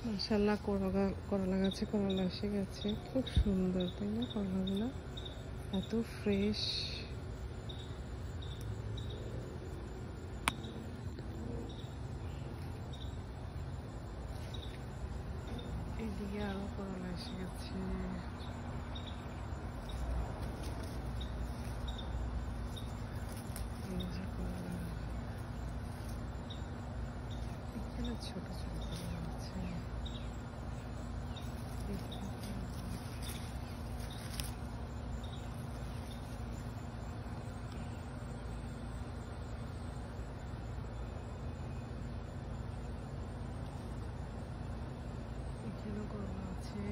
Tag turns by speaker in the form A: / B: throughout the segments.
A: মাশাআল্লাহ করলা গাছে করলা এসে গেছে, খুব সুন্দর তাই না? করলাগুলো এত ফ্রেশ। এদিকে আরো করলা এসে গেছে। এই যে করলা, এখানে ছোট ছোট করলা আছে। এখানেও করলা আছে।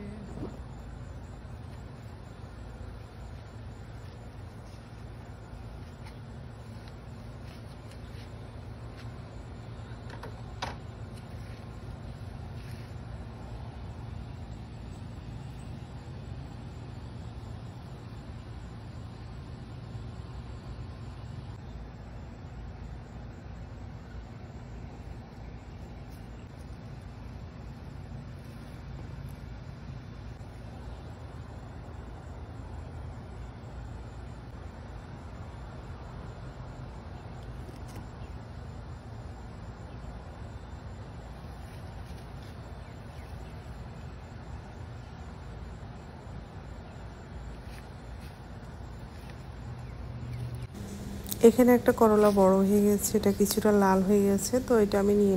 A: এখানে একটা করলা বড় হয়ে গেছে, এটা কিছুটা লাল হয়ে গেছে, তো এটা আমি নিয়ে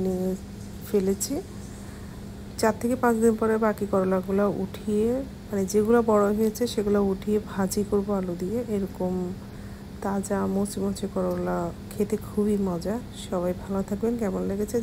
A: ফেলেছি। 4 থেকে 5 দিন পরে বাকি করলাগুলো উঠিয়ে, মানে যেগুলো বড় হয়েছে সেগুলো উঠিয়ে ভাজি করব আলু দিয়ে। এরকম তাজা মুচমুচে করলা খেতে খুবই মজা। সবাই ভালো থাকবেন। কেমন লেগেছে